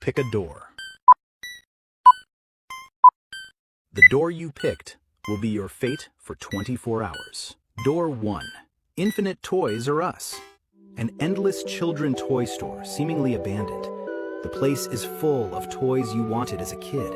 pick a door. The door you picked will be your fate for 24 hours. Door 1. Infinite Toys R Us. An endless children toy store, seemingly abandoned. The place is full of toys you wanted as a kid.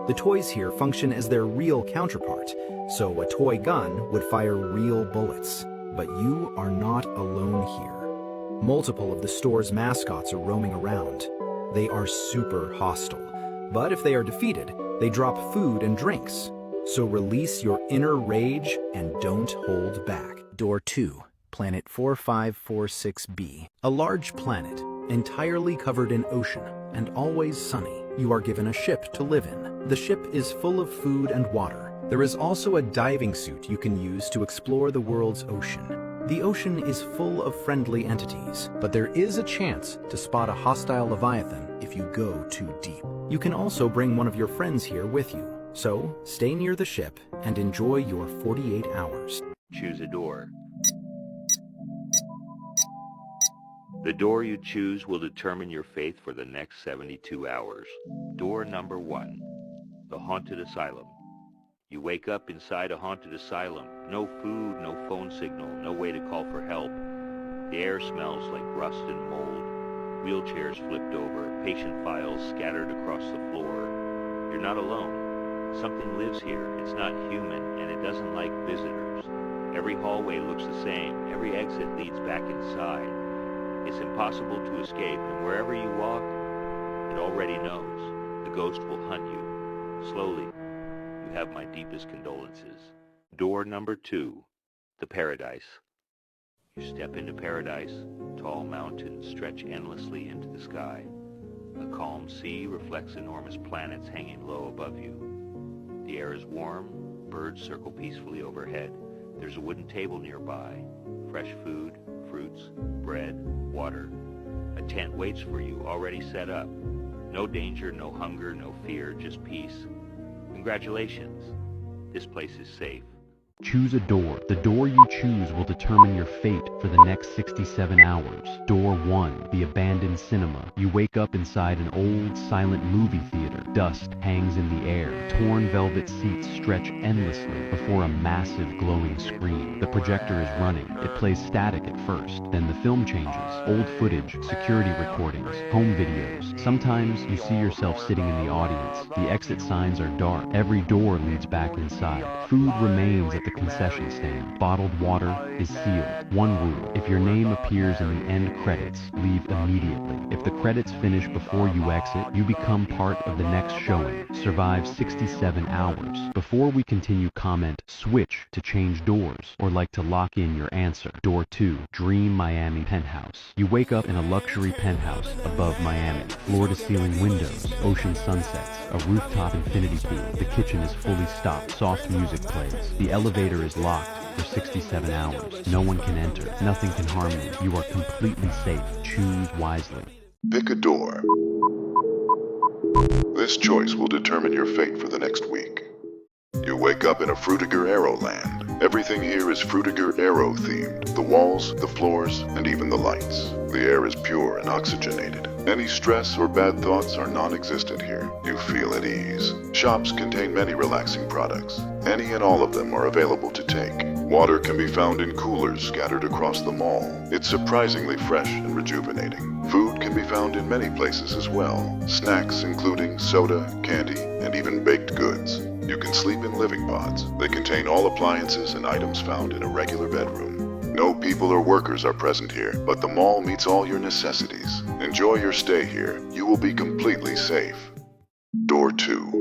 The toys here function as their real counterpart, so a toy gun would fire real bullets. But you are not alone here. Multiple of the store's mascots are roaming around. They are super hostile, but if they are defeated, they drop food and drinks. So release your inner rage and don't hold back. Door 2, Planet 4546b. A large planet, entirely covered in ocean and always sunny. You are given a ship to live in. The ship is full of food and water. There is also a diving suit you can use to explore the world's ocean. The ocean is full of friendly entities, but there is a chance to spot a hostile leviathan if you go too deep. You can also bring one of your friends here with you. So, stay near the ship and enjoy your 48 hours. Choose a door. The door you choose will determine your fate for the next 72 hours. Door number 1, the Haunted Asylum. You wake up inside a haunted asylum. No food, no phone signal, no way to call for help. The air smells like rust and mold. Wheelchairs flipped over, patient files scattered across the floor. You're not alone. Something lives here. It's not human, and it doesn't like visitors. Every hallway looks the same. Every exit leads back inside. It's impossible to escape, and wherever you walk, it already knows. The ghost will hunt you. Slowly. You have my deepest condolences. Door number 2, the Paradise. You step into paradise. Tall mountains stretch endlessly into the sky. A calm sea reflects enormous planets hanging low above you. The air is warm. Birds circle peacefully overhead. There's a wooden table nearby. Fresh food, fruits, bread, water. A tent waits for you, already set up. No danger, no hunger, no fear, just peace. Congratulations. This place is safe. Choose a door. The door you choose will determine your fate for the next 67 hours. Door 1, the abandoned cinema. You wake up inside an old, silent movie theater. Dust hangs in the air. Torn velvet seats stretch endlessly before a massive glowing screen. The projector is running. It plays static at first, then the film changes. Old footage, security recordings, home videos. Sometimes you see yourself sitting in the audience. The exit signs are dark. Every door leads back inside. Food remains at the concession stand. Bottled water is sealed. One rule: if your name appears in the end credits, leave immediately. If the credits finish before you exit, you become part of the next showing. Survive 67 hours. Before we continue, comment switch to change doors or like to lock in your answer. Door 2, Dream Miami Penthouse. You wake up in a luxury penthouse above Miami. Floor-to-ceiling windows, ocean sunsets, a rooftop infinity pool. The kitchen is fully stocked. Soft music plays. The elevator is locked for 67 hours. No one can enter. Nothing can harm you. You are completely safe. Choose wisely. Pick a door. This choice will determine your fate for the next week. You wake up in a Frutiger Aero land. Everything here is Frutiger Aero themed. The walls, the floors, and even the lights. The air is pure and oxygenated. Any stress or bad thoughts are non-existent here. You feel at ease. Shops contain many relaxing products. Any and all of them are available to take. Water can be found in coolers scattered across the mall. It's surprisingly fresh and rejuvenating. Food can be found in many places as well. Snacks including soda, candy, and even baked goods. You can sleep in living pods. They contain all appliances and items found in a regular bedroom. No people or workers are present here, but the mall meets all your necessities. Enjoy your stay here. You will be completely safe. Door 2.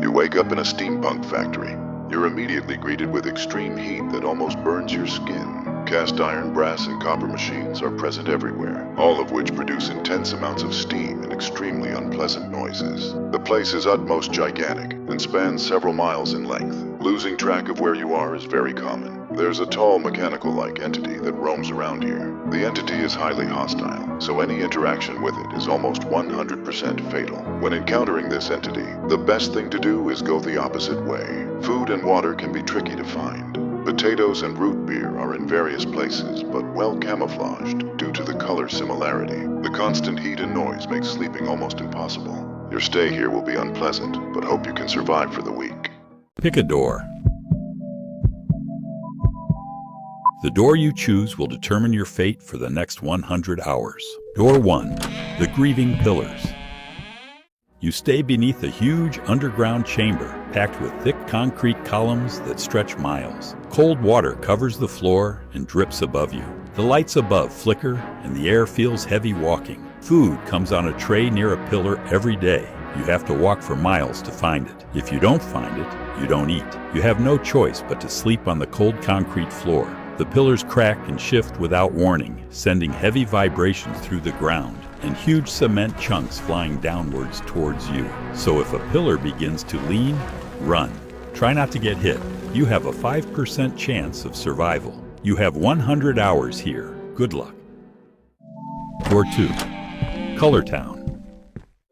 You wake up in a steampunk factory. You're immediately greeted with extreme heat that almost burns your skin. Cast iron, brass, and copper machines are present everywhere, all of which produce intense amounts of steam and extremely unpleasant noises. The place is utmost gigantic and spans several miles in length. Losing track of where you are is very common. There's a tall mechanical-like entity that roams around here. The entity is highly hostile, so any interaction with it is almost 100% fatal. When encountering this entity, the best thing to do is go the opposite way. Food and water can be tricky to find, but Potatoes and root beer are in various places, but well camouflaged due to the color similarity. The constant heat and noise makes sleeping almost impossible. Your stay here will be unpleasant, but hope you can survive for the week. Pick a door. The door you choose will determine your fate for the next 100 hours. Door 1. The Grieving Pillars. You stay beneath a huge underground chamber packed with thick concrete columns that stretch miles. Cold water covers the floor and drips above you. The lights above flicker and the air feels heavy walking. Food comes on a tray near a pillar every day. You have to walk for miles to find it. If you don't find it, you don't eat. You have no choice but to sleep on the cold concrete floor. The pillars crack and shift without warning, sending heavy vibrations through the ground and huge cement chunks flying downwards towards you. So if a pillar begins to lean, run. Try not to get hit. You have a 5% chance of survival. You have 100 hours here. Good luck. Door 2. Color Town.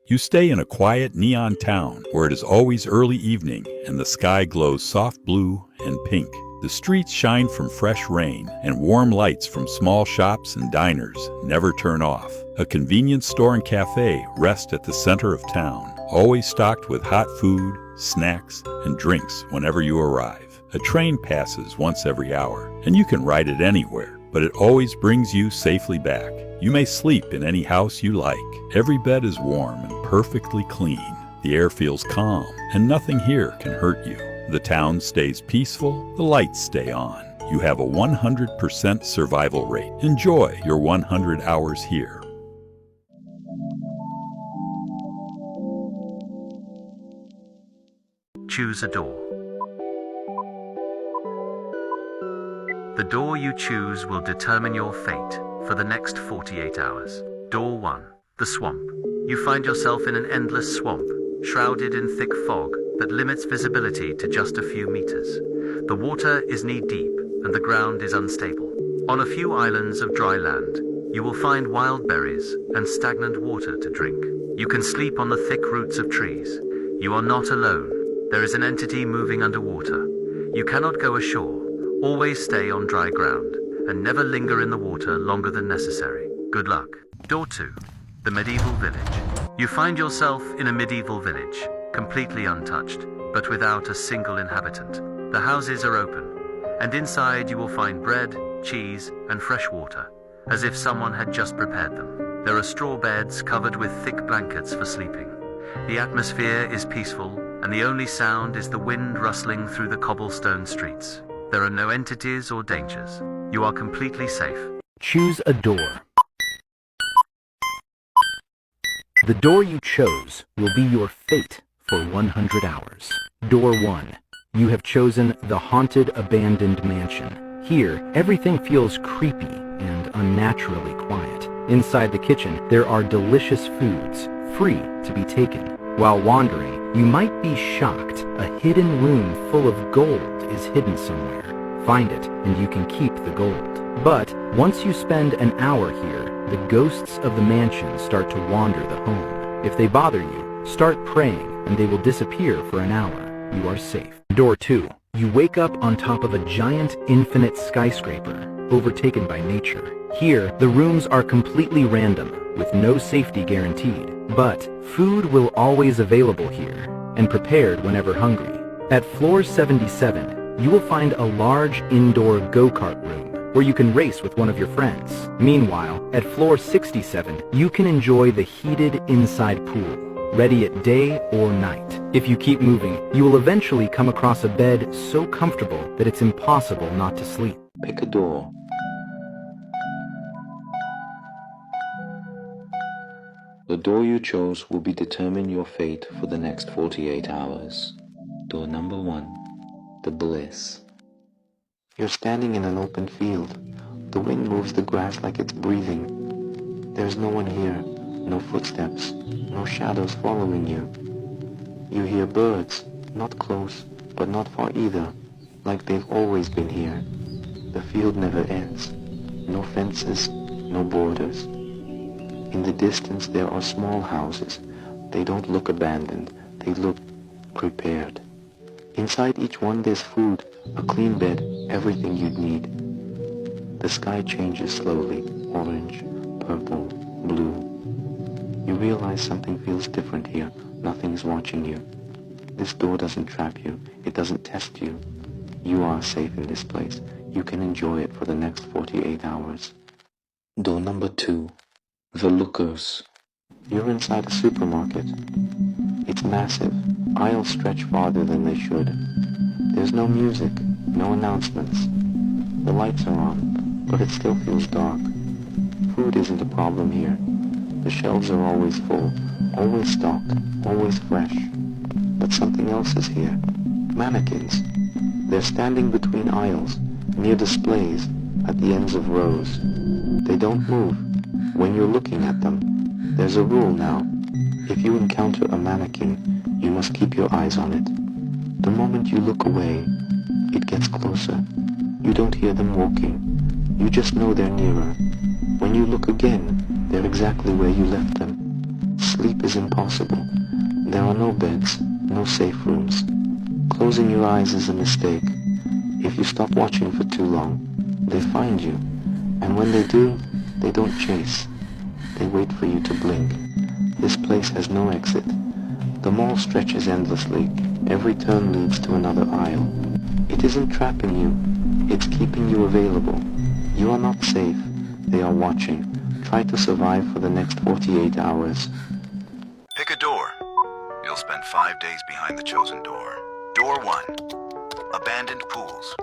You stay in a quiet neon town where it is always early evening and the sky glows soft blue and pink. The streets shine from fresh rain, and warm lights from small shops and diners never turn off. A convenience store and cafe rest at the center of town, always stocked with hot food, snacks, and drinks whenever you arrive. A train passes once every hour, and you can ride it anywhere, but it always brings you safely back. You may sleep in any house you like. Every bed is warm and perfectly clean. The air feels calm, and nothing here can hurt you. The town stays peaceful, the lights stay on. You have a 100% survival rate. Enjoy your 100 hours here. Choose a door. The door you choose will determine your fate for the next 48 hours. Door 1. The Swamp. You find yourself in an endless swamp, shrouded in thick fog that limits visibility to just a few meters. The water is knee-deep and the ground is unstable. On a few islands of dry land, you will find wild berries and stagnant water to drink. You can sleep on the thick roots of trees. You are not alone. There is an entity moving underwater. You cannot go ashore. Always stay on dry ground and never linger in the water longer than necessary. Good luck. Door 2. The Medieval Village. You find yourself in a medieval village, completely untouched, but without a single inhabitant. The houses are open, and inside you will find bread, cheese, and fresh water, as if someone had just prepared them. There are straw beds covered with thick blankets for sleeping. The atmosphere is peaceful, and the only sound is the wind rustling through the cobblestone streets. There are no entities or dangers. You are completely safe. Choose a door. The door you chose will be your fate for 100 hours. Door 1. You have chosen the haunted abandoned mansion. Here, everything feels creepy and unnaturally quiet. Inside the kitchen, there are delicious foods, free to be taken. While wandering, you might be shocked. A hidden room full of gold is hidden somewhere. Find it, and you can keep the gold. But once you spend an hour here, the ghosts of the mansion start to wander the home. If they bother you, start praying, and they will disappear for an hour. You are safe. Door 2. You wake up on top of a giant infinite skyscraper, overtaken by nature. Here, the rooms are completely random, with no safety guaranteed. But food will always available here, and prepared whenever hungry. At floor 77, you will find a large indoor go-kart room, where you can race with one of your friends. Meanwhile, at floor 67, you can enjoy the heated inside pool, ready at day or night. If you keep moving, you will eventually come across a bed so comfortable that it's impossible not to sleep. Pick a door. The door you chose will be determine your fate for the next 48 hours. Door number 1. The Bliss. You're standing in an open field. The wind moves the grass like it's breathing. There's no one here, no footsteps, no shadows following you. You hear birds, not close, but not far either, like they've always been here. The field never ends. No fences, no borders. In the distance there are small houses. They don't look abandoned, they look prepared. Inside each one there's food, a clean bed, everything you'd need. The sky changes slowly, orange, purple, blue. You realize something feels different here. Nothing's watching you. This door doesn't trap you. It doesn't test you. You are safe in this place. You can enjoy it for the next 48 hours. Door number 2. The Lookers. You're inside a supermarket. It's massive. Aisles stretch farther than they should. There's no music, no announcements. The lights are on, but it still feels dark. Food isn't a problem here. The shelves are always full, always stocked, always fresh. But something else is here. Mannequins. They're standing between aisles, near displays, at the ends of rows. They don't move. When you're looking at them, there's a rule now. If you encounter a mannequin, you must keep your eyes on it. The moment you look away, it gets closer. You don't hear them walking. You just know they're nearer. When you look again, they're exactly where you left them. Sleep is impossible. There are no beds, no safe rooms. Closing your eyes is a mistake. If you stop watching for too long, they find you. And when they do, they don't chase. They wait for you to blink. This place has no exit. The mall stretches endlessly. Every turn leads to another aisle. It isn't trapping you. It's keeping you available. You are not safe. They are watching. Try to survive for the next 48 hours. Pick a door. You'll spend 5 days behind the chosen door. Door 1. Abandoned pools.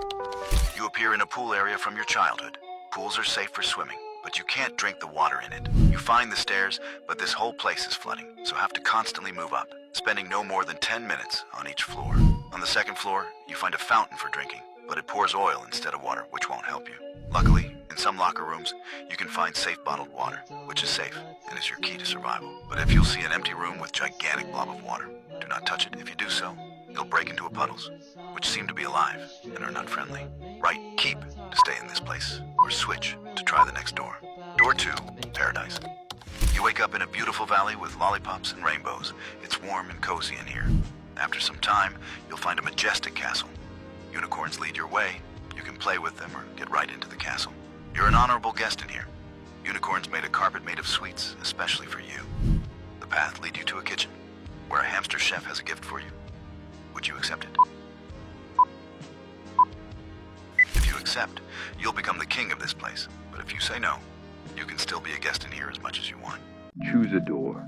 You appear in a pool area from your childhood. Pools are safe for swimming, but you can't drink the water in it. You find the stairs, but this whole place is flooding, so have to constantly move up, spending no more than 10 minutes on each floor. On the second floor, you find a fountain for drinking, but it pours oil instead of water, which won't help you. Luckily, in some locker rooms, you can find safe bottled water, which is safe and is your key to survival. But if you'll see an empty room with gigantic blob of water, do not touch it. If you do so, you'll break into puddles, which seem to be alive and are not friendly. Write keep to stay in this place, or switch to try the next door. Door 2, paradise. You wake up in a beautiful valley with lollipops and rainbows. It's warm and cozy in here. After some time, you'll find a majestic castle. Unicorns lead your way. You can play with them or get right into the castle. You're an honorable guest in here. Unicorns made a carpet made of sweets, especially for you. The path leads you to a kitchen, where a hamster chef has a gift for you. Would you accept it? If you accept, you'll become the king of this place. But if you say no, you can still be a guest in here as much as you want. Choose a door.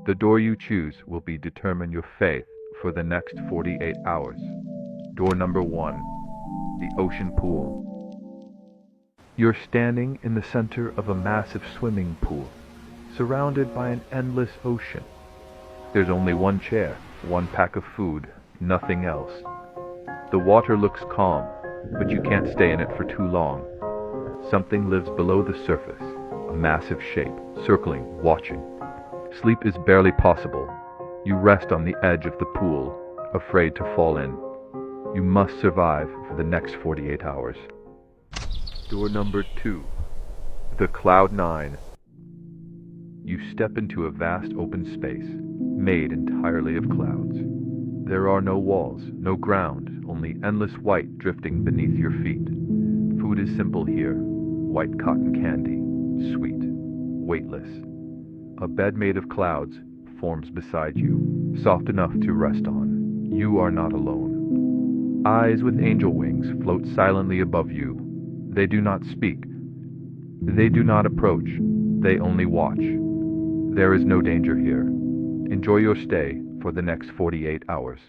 The door you choose will be determine your faith for the next 48 hours. Door number 1, the ocean pool. You're standing in the center of a massive swimming pool, surrounded by an endless ocean. There's only one chair, one pack of food, nothing else. The water looks calm, but you can't stay in it for too long. Something lives below the surface, a massive shape, circling, watching. Sleep is barely possible. You rest on the edge of the pool, afraid to fall in. You must survive for the next 48 hours. Door number 2, the Cloud 9. You step into a vast open space, made entirely of clouds. There are no walls, no ground, only endless white drifting beneath your feet. Food is simple here, white cotton candy, sweet, weightless. A bed made of clouds forms beside you, soft enough to rest on. You are not alone. Eyes with angel wings float silently above you. They do not speak. They do not approach. They only watch. There is no danger here. Enjoy your stay for the next 48 hours.